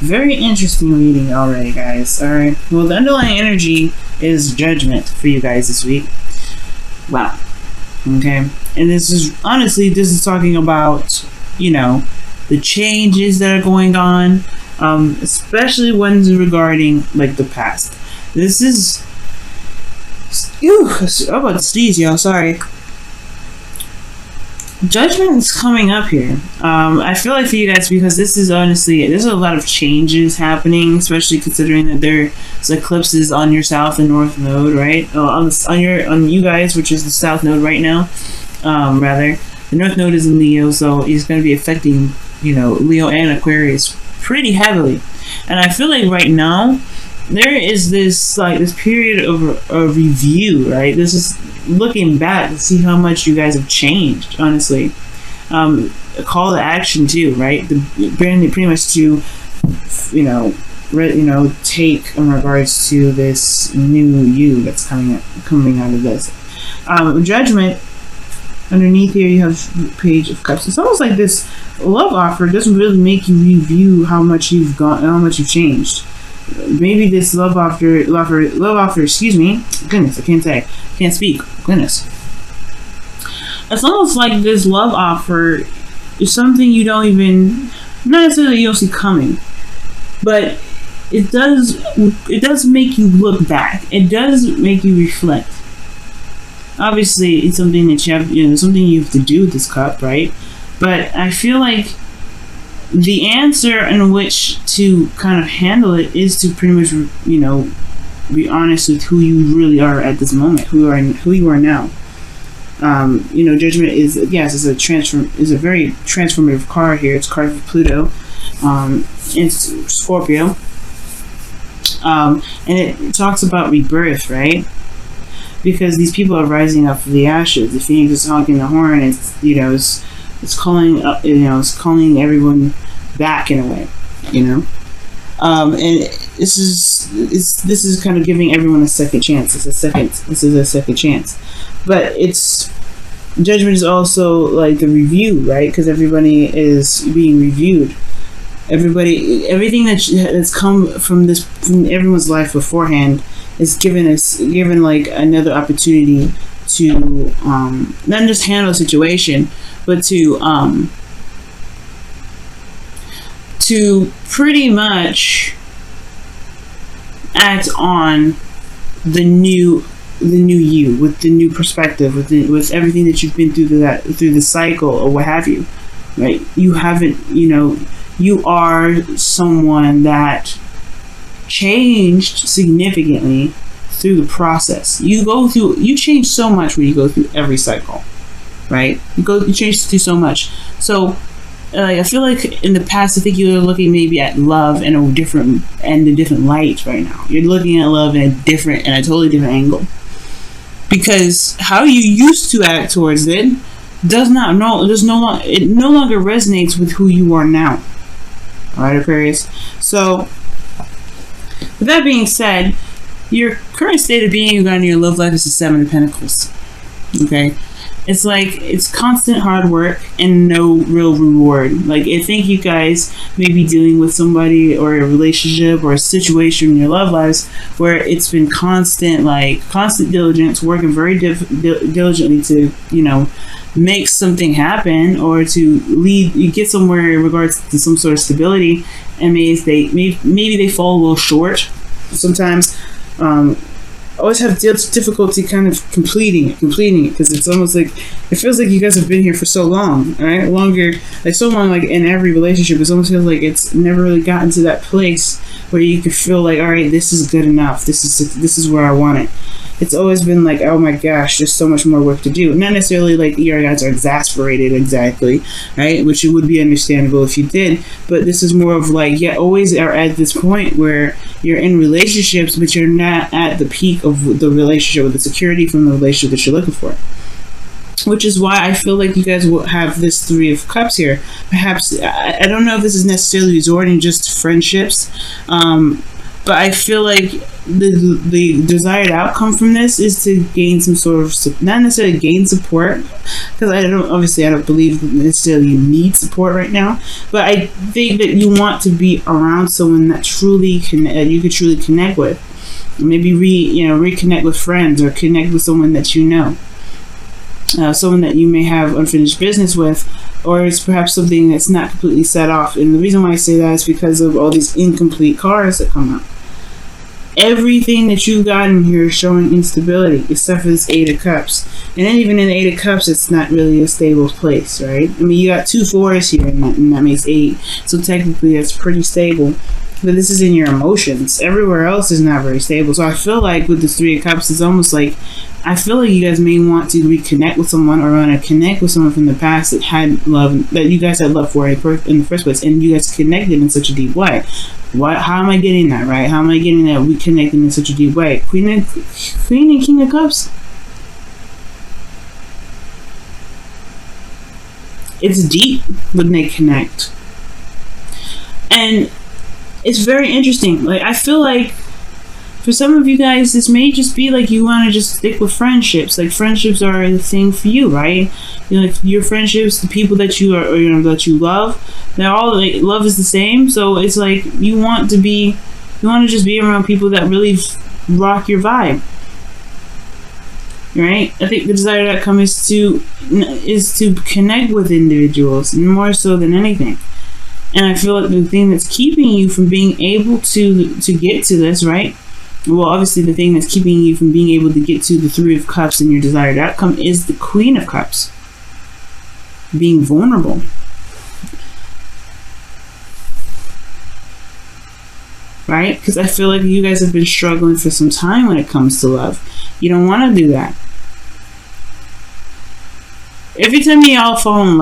Very interesting reading already, guys. Alright. Well, the underlying energy is judgment for you guys this week. Wow. Okay. And this is, honestly, this is talking about, you know, the changes that are going on, especially ones regarding, like, the past. This is... Ew, I'm about to sneeze, y'all. Sorry. Judgment is coming up here. I feel like for you guys, because this is honestly, there's a lot of changes happening, especially considering that there's eclipses on your south and north node, right? On you guys, which is the south node right now. Rather, the north node is in Leo, so it's going to be affecting, you know, Leo and Aquarius pretty heavily. And I feel like right now there is this period of review, right? This is looking back to see how much you guys have changed, honestly. A call to action too, right? Pretty much to, take in regards to this new you that's coming out of this. Judgment. Underneath here, you have Page of Cups. It's almost like this love offer doesn't really make you review how much you've changed. Maybe this love offer, excuse me, goodness, can't speak, goodness. It's almost like this love offer is something you don't even, not necessarily you don't see coming, but it does make you look back. It does make you reflect. Obviously, it's something that you have, something you have to do with this cup, right? But I feel like the answer in which to kind of handle it is to pretty much, be honest with who you really are at this moment, who you are now. Judgment is, yes, is a very transformative card here. It's a card for Pluto. It's Scorpio. And it talks about rebirth, right? Because these people are rising up from the ashes. The phoenix is honking the horn. It's calling up, it's calling everyone back in a way, and this is kind of giving everyone a second chance. This is a second chance, but judgment is also like the review, right? Because everybody is being reviewed. Everything that's come from everyone's life beforehand is given like another opportunity to not just handle a situation, but to pretty much act on the new you, with the new perspective, with everything that you've been through the cycle or what have you, right? You haven't, you are someone that changed significantly through the process. You change so much when you go through every cycle, right? You change through so much. So I feel like in the past, I think you were looking maybe at love in a different light. Right now, you're looking at love in a totally different angle, because how you used to act towards it it no longer resonates with who you are now. All right, Aquarius. So with that being said, your current state of being on your love life is the Seven of Pentacles. Okay, it's like it's constant hard work and no real reward. Like, I think you guys may be dealing with somebody or a relationship or a situation in your love lives where it's been constant diligence, working very diligently to make something happen or to you get somewhere in regards to some sort of stability, and maybe they fall a little short sometimes. Always have difficulty kind of completing it, because it's almost like it feels like you guys have been here for so long, right? So long, like in every relationship, it almost feels like it's never really gotten to that place where you can feel like, all right, this is good enough. This is where I want it. It's always been like, oh my gosh, there's so much more work to do. Not necessarily like your guys are exasperated exactly, right? Which it would be understandable if you did, but this is more of like, always are at this point where you're in relationships, but you're not at the peak of the relationship, with the security from the relationship that you're looking for. Which is why I feel like you guys will have this Three of Cups here. Perhaps, I don't know if this is necessarily resorting just to friendships, But I feel like the desired outcome from this is to gain some sort of, not necessarily gain support, because I don't believe that necessarily you need support right now, but I think that you want to be around someone that you could truly connect with. Maybe reconnect with friends, or connect with someone that you know. Someone that you may have unfinished business with, or it's perhaps something that's not completely set off. And the reason why I say that is because of all these incomplete cards that come up. Everything that you got in here is showing instability, except for this Eight of Cups. And then even in the Eight of Cups, it's not really a stable place, right? I mean, you got 2 4s here, and that makes 8. So technically, that's pretty stable. But this is in your emotions. Everywhere else is not very stable. So I feel like with this 3 of Cups, it's almost like, I feel like you guys may want to reconnect with someone, or want to connect with someone from the past that had love, that you guys had love for in the first place, and you guys connected in such a deep way. How am I getting that, right? How am I getting that we connected in such a deep way? Queen and King of Cups. It's deep when they connect. And it's very interesting. Like, I feel like for some of you guys, this may just be like you want to just stick with friendships. Like, friendships are the thing for you, right? Like, your friendships, the people that you are, that you love, they're all like, love is the same. So it's like you want to just be around people that really rock your vibe, right? I think the desired outcome is to connect with individuals more so than anything. And I feel like the thing that's keeping you from being able to get to this, right? Well, obviously the thing that's keeping you from being able to get to the 3 of Cups and your desired outcome is the Queen of Cups. Being vulnerable. Right? Because I feel like you guys have been struggling for some time when it comes to love. You don't want to do that. Every time y'all fall in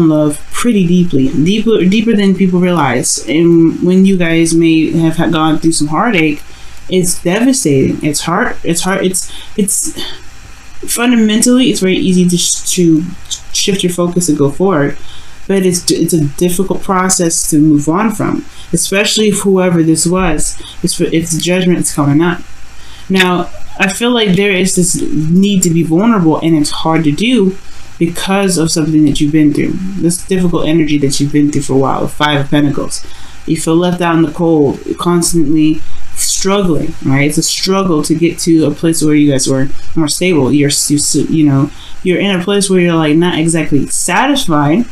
love pretty deeply. Deeper than people realize. And when you guys may have gone through some heartache, it's devastating. It's hard. It's fundamentally, it's very easy to shift your focus and go forward, but it's a difficult process to move on from, especially if whoever this was, if the judgment is coming up. Now, I feel like there is this need to be vulnerable, and it's hard to do because of something that you've been through. This difficult energy that you've been through for a while, 5 of Pentacles. You feel left out in the cold, constantly struggling, right? It's a struggle to get to a place where you guys were more stable. You're in a place where you're like not exactly satisfied,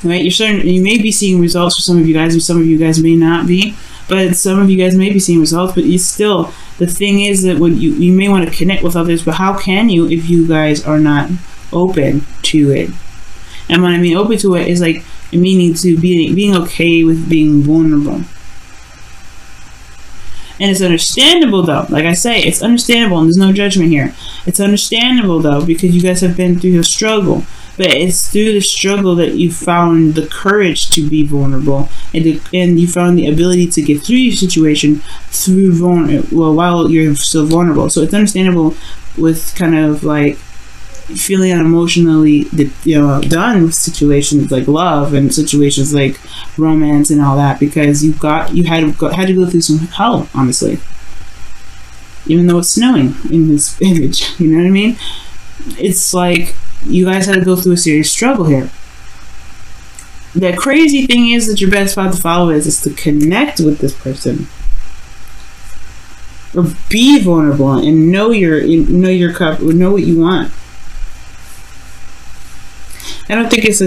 right? You may be seeing results for some of you guys, and some of you guys may not be, but some of you guys may be seeing results, but you still, the thing is that when you may want to connect with others, but how can you if you guys are not open to it? And when I mean open to it is like meaning to being okay with being vulnerable. And it's understandable though, like I say, it's understandable, and there's no judgment here. It's understandable though, because you guys have been through a struggle, but it's through the struggle that you found the courage to be vulnerable, and you found the ability to get through your situation while you're still vulnerable. So it's understandable with kind of like feeling unemotionally done with situations like love and situations like romance and all that, because you had to go through some hell, honestly, even though it's snowing in this image. You know what I mean? It's like you guys had to go through a serious struggle here. The crazy thing is that your best path to follow is to connect with this person, or be vulnerable and know your cup, or know what you want. I don't think it's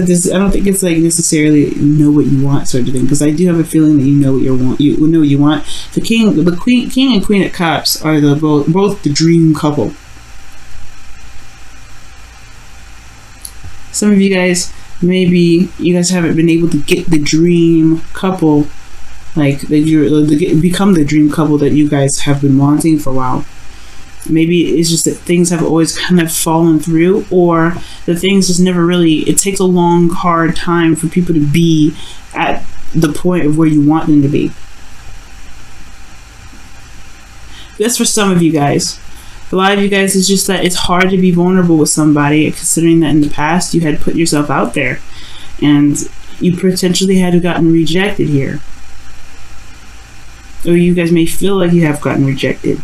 like necessarily know what you want sort of thing, because I do have a feeling that you know what you want. The king and queen of cups are both the dream couple. Some of you guys, maybe you guys haven't been able to get the dream couple, like that become the dream couple that you guys have been wanting for a while. Maybe it's just that things have always kind of fallen through, or the things just never really, it takes a long, hard time for people to be at the point of where you want them to be. That's for some of you guys. A lot of you guys, it's just that it's hard to be vulnerable with somebody, considering that in the past you had put yourself out there and you potentially had gotten rejected here. or you guys may feel like you have gotten rejected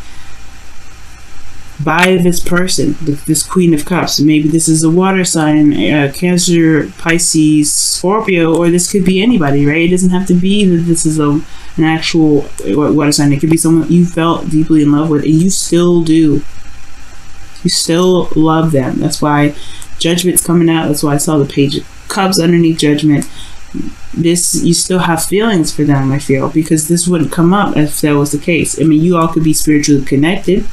by this person, this Queen of Cups. Maybe this is a water sign, Cancer, Pisces, Scorpio, or this could be anybody, right? It doesn't have to be that this is an actual water sign. It could be someone you felt deeply in love with, and you still do. You still love them. That's why Judgment's coming out. That's why I saw the Page of Cups underneath Judgment. This, you still have feelings for them, I feel, because this wouldn't come up if that was the case. I mean, you all could be spiritually connected,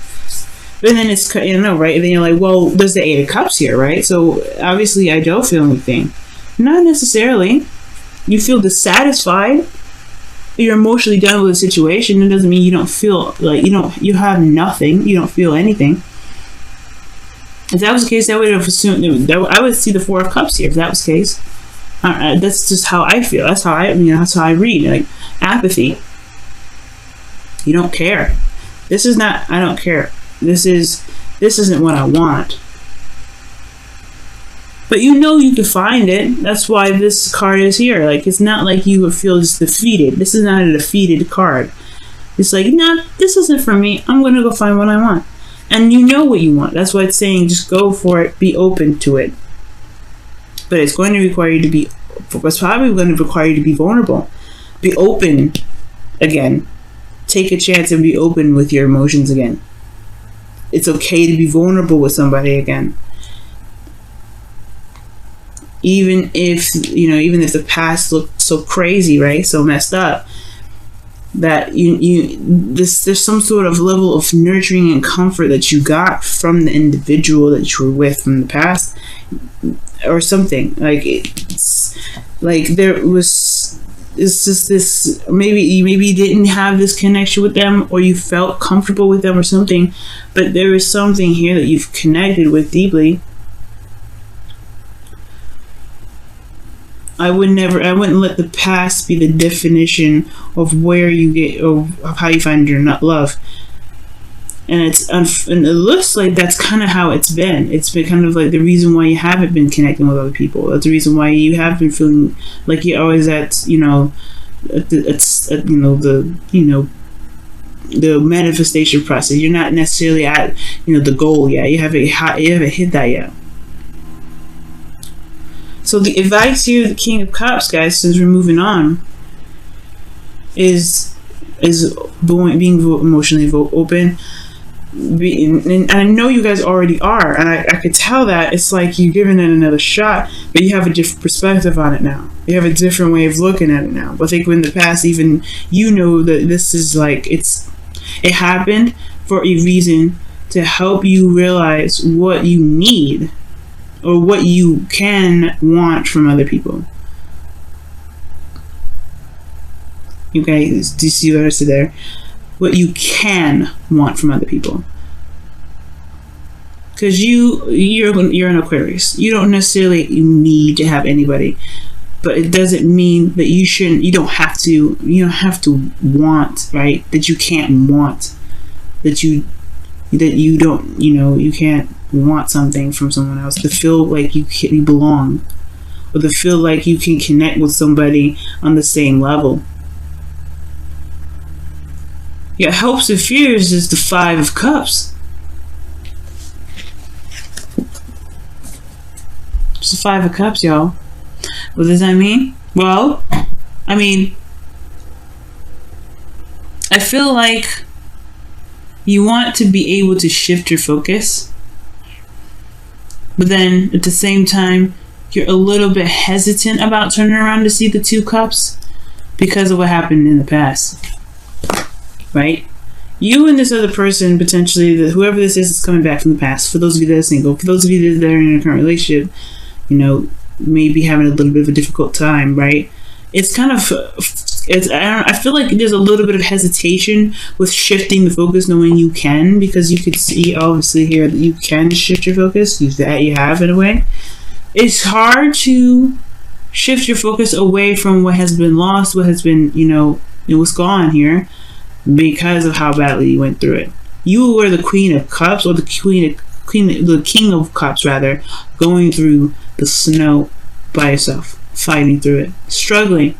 but then it's, you know, right? And then you're like, well, there's the Eight of Cups here, right? So obviously I don't feel anything. Not necessarily. You feel dissatisfied. You're emotionally done with the situation. It doesn't mean you don't feel like, you have nothing. You don't feel anything. If that was the case, I would have assumed that I would see the Four of Cups here. If that was the case, that's just how I feel. That's how that's how I read. Like apathy. You don't care. This is not. I don't care. This isn't what I want. But you know you can find it. That's why this card is here. Like, it's not like you would feel just defeated. This is not a defeated card. It's like, nah, this isn't for me. I'm gonna go find what I want. And you know what you want. That's why it's saying just go for it. Be open to it. But it's going to require you to be. It's probably going to require you to be vulnerable. Be open again. Take a chance and be open with your emotions again. It's okay to be vulnerable with somebody again. Even if the past looked so crazy, right? So messed up. That there's some sort of level of nurturing and comfort that you got from the individual that you were with from the past, or something. Like, it's like it's just this, maybe you didn't have this connection with them, or you felt comfortable with them or something, but there is something here that you've connected with deeply. I wouldn't let the past be the definition of where you get, or of how you find your love. And and it looks like that's kind of how it's been. It's been kind of like the reason why you haven't been connecting with other people. That's the reason why you have been feeling like you're always at, the manifestation process. You're not necessarily at, the goal yet. You haven't hit that yet. So the advice here, the King of Cups, guys, since we're moving on, is being emotionally open. And I know you guys already are, and I could tell that. It's like you're giving it another shot, but you have a different perspective on it now. You have a different way of looking at it now. But I think in the past, even that this is like, it happened for a reason, to help you realize what you need, or what you can want from other people. You guys, do you see what I said there? What you can want from other people. Because you're an Aquarius. You don't necessarily need to have anybody, but it doesn't mean that you don't have to want, right? That you can't want, that you don't, you can't want something from someone else, to feel like you belong, or to feel like you can connect with somebody on the same level. Your hopes and fears is the Five of Cups. It's the Five of Cups, y'all. What does that mean? Well, I mean, I feel like you want to be able to shift your focus, but then at the same time, you're a little bit hesitant about turning around to see the Two Cups because of what happened in the past. Right? You and this other person, potentially, whoever this is coming back from the past. For those of you that are single, for those of you that are in a current relationship, maybe having a little bit of a difficult time, right? It's kind of, I feel like there's a little bit of hesitation with shifting the focus, knowing you can, because you could see obviously here that you can shift your focus. You have in a way. It's hard to shift your focus away from what has been lost, what has been, what's gone here, because of how badly you went through it. You were the Queen of Cups, or the King of Cups rather, going through the snow by yourself, fighting through it, struggling.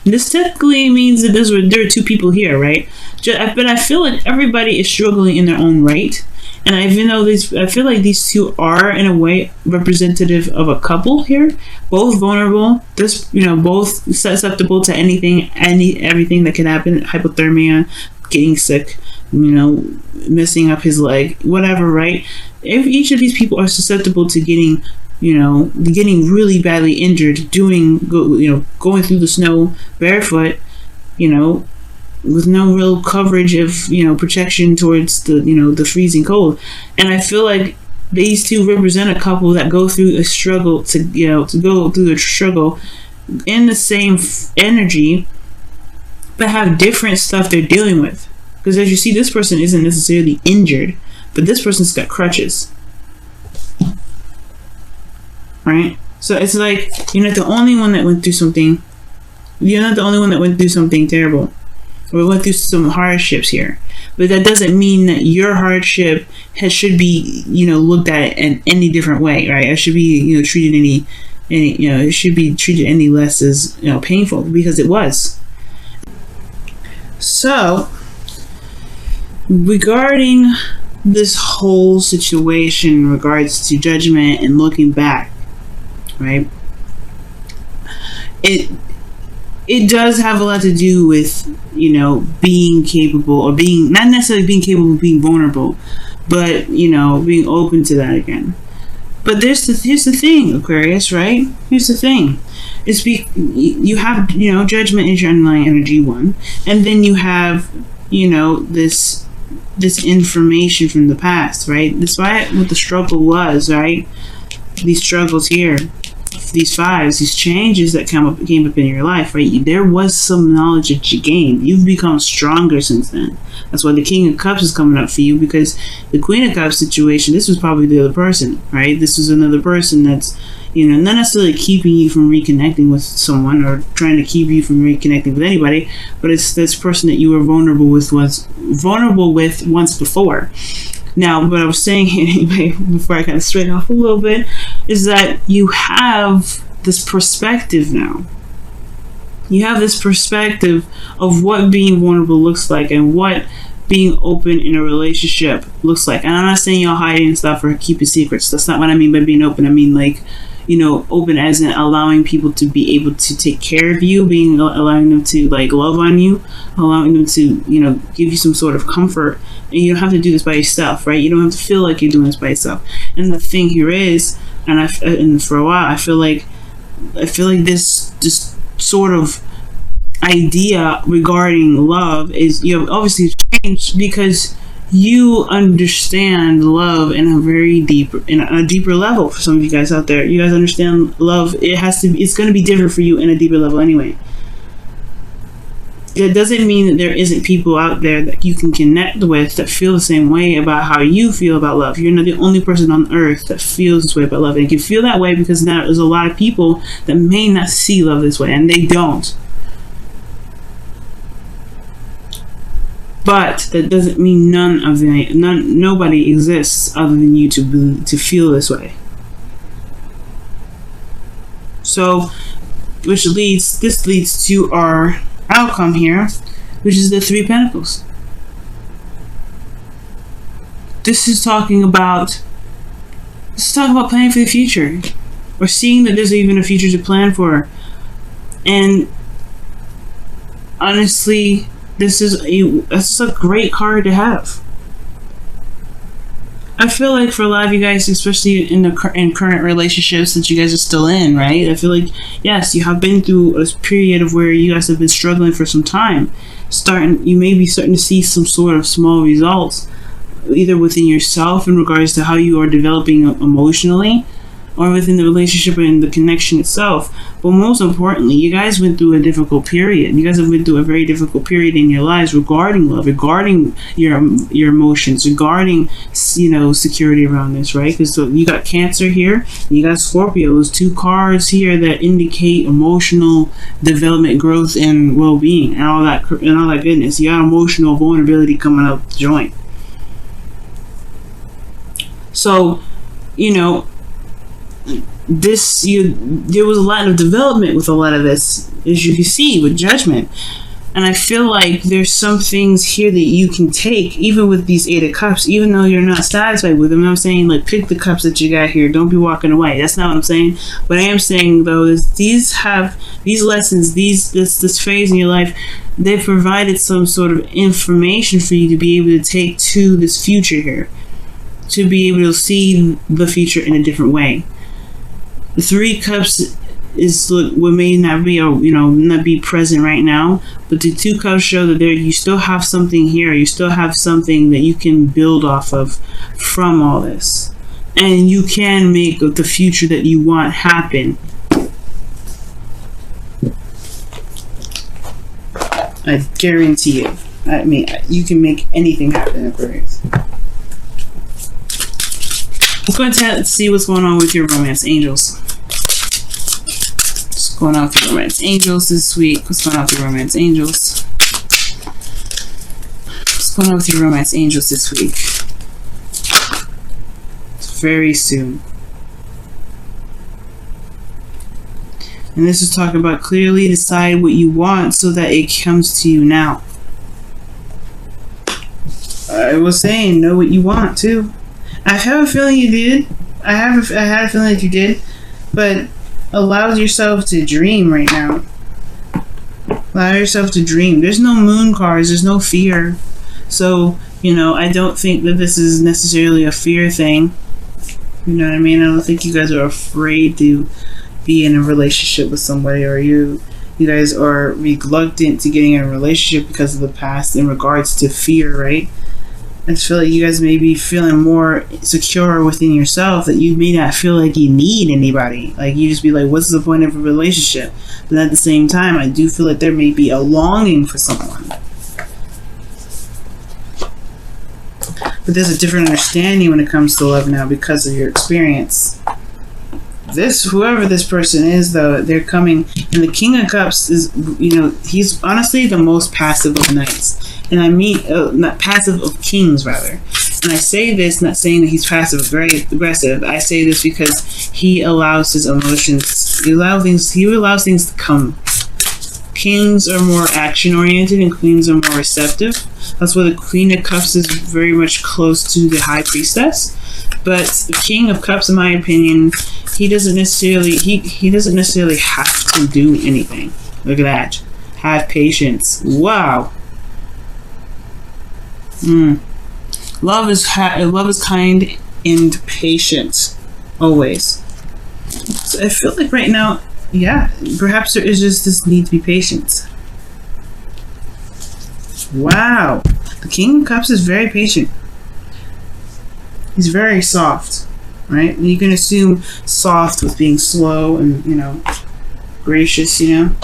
This technically means that there are two people here, right? But I feel like everybody is struggling in their own right. And even though I feel like these two are in a way representative of a couple here, both vulnerable, both susceptible to everything that can happen, hypothermia, getting sick, messing up his leg, whatever, right? If each of these people are susceptible to getting really badly injured, going through the snow barefoot, with no real coverage of, protection towards the freezing cold. And I feel like these two represent a couple that go through a struggle to go through the struggle in the same energy, but have different stuff they're dealing with. Because as you see, this person isn't necessarily injured, but this person's got crutches. Right? So it's like, you're not the only one that went through something. You're not the only one that went through something terrible. We went through some hardships here. But that doesn't mean that your hardship should be, looked at in any different way, right? It should be, treated it should be treated any less as, painful, because it was. So, regarding this whole situation in regards to judgment and looking back, right? It does have a lot to do with, being capable, or being, not necessarily being capable of being vulnerable, but, being open to that again. But here's the thing, Aquarius, right? Here's the thing. You have, judgment is your underlying energy, one. And then you have, this information from the past, right? Despite what the struggle was, right? These struggles here, these fives, these changes that came up in your life, right? There was some knowledge that you gained. You've become stronger since then. That's why the King of Cups is coming up for you, because the Queen of Cups situation, this was probably the other person, right? This was another person that's, not necessarily keeping you from reconnecting with someone or trying to keep you from reconnecting with anybody, but it's this person that you were vulnerable with once before. Now, what I was saying anyway, before I kind of straighten off a little bit, is that you have this perspective now. You have this perspective of what being vulnerable looks like and what being open in a relationship looks like. And I'm not saying y'all hiding stuff or keeping secrets. That's not what I mean by being open. I mean, like, open as in allowing people to be able to take care of you, allowing them to, like, love on you, allowing them to, give you some sort of comfort. And you don't have to do this by yourself, right? You don't have to feel like you're doing this by yourself. And the thing here is, and for a while, I feel like this sort of idea regarding love is, obviously changed, because you understand love in a deeper level. For some of you guys out there, you guys understand love. It's going to be different for you in a deeper level anyway. It doesn't mean that there isn't people out there that you can connect with that feel the same way about how you feel about love. You're not the only person on earth that feels this way about love. And you can feel that way because now there's a lot of people that may not see love this way, and they don't. But that doesn't mean nobody exists other than you to feel this way. So, this leads to our outcome here, which is the Three of Pentacles. This is talking about planning for the future, or seeing that there's even a future to plan for. And honestly, this is a great card to have. I feel like for a lot of you guys, especially in current relationships that you guys are still in, right? I feel like, yes, you have been through a period of where you guys have been struggling for some time. You may be starting to see some sort of small results, either within yourself in regards to how you are developing emotionally, or within the relationship and the connection itself. But most importantly, you guys went through a difficult period. You guys have been through a very difficult period in your lives regarding love, regarding your emotions, regarding, security around this, right? Because you got Cancer here, and you got Scorpio. Those two cards here that indicate emotional development, growth, and well-being, and all that goodness. You got emotional vulnerability coming up the joint. So, there was a lot of development with a lot of this, as you can see, with Judgment. And I feel like there's some things here that you can take, even with these 8 of Cups, even though you're not satisfied with them. I'm saying, like, pick the cups that you got here. Don't be walking away. That's not what I'm saying. What I am saying, though, is these lessons, this phase in your life, they've provided some sort of information for you to be able to take to this future here, to be able to see the future in a different way. The 3 Cups is what may not be, not be present right now, but the 2 Cups show that you still have something here. You still have something that you can build off of from all this, and you can make the future that you want happen. I guarantee you. I mean, you can make anything happen, Aquarius. Let's go ahead and see what's going on with your romance angels. What's going on with your romance angels this week? What's going on with your romance angels? What's going on with your romance angels this week? It's very soon. And this is talking about clearly decide what you want so that it comes to you now. I was saying, know what you want too. I have a feeling you did. I had a feeling that you did, but allow yourself to dream right now. Allow yourself to dream. There's no moon cards. There's no fear. So, I don't think that this is necessarily a fear thing. You know what I mean? I don't think you guys are afraid to be in a relationship with somebody, or you guys are reluctant to getting in a relationship because of the past in regards to fear, right? I just feel like you guys may be feeling more secure within yourself, that you may not feel like you need anybody. Like, you just be like, what's the point of a relationship? But at the same time, I do feel like there may be a longing for someone. But there's a different understanding when it comes to love now because of your experience. Whoever this person is, though, they're coming, and the King of Cups is, he's honestly the most passive of knights. And I mean, not passive of kings, rather. And I say this not saying that he's passive aggressive. I say this because he allows his emotions, he allows things to come. Kings are more action oriented and queens are more receptive. That's why the Queen of Cups is very much close to the High Priestess. But the King of Cups, in my opinion, he doesn't necessarily have to do anything. Look at that. Have patience. Wow. Love is kind and patient, always. So I feel like right now, yeah, perhaps there is just this need to be patient. Wow, the King of Cups is very patient. He's very soft, right? And you can assume soft with being slow and gracious, And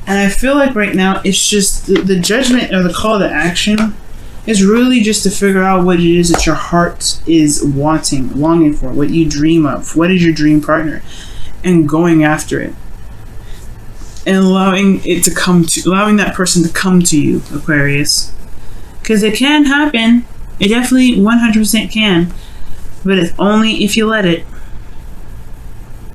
I feel like right now it's just the judgment or the call to action is really just to figure out what it is that your heart is longing for, what you dream of, what is your dream partner, and going after it. And allowing that person to come to you, Aquarius. Because it can happen. It definitely 100% can. But it's only if you let it.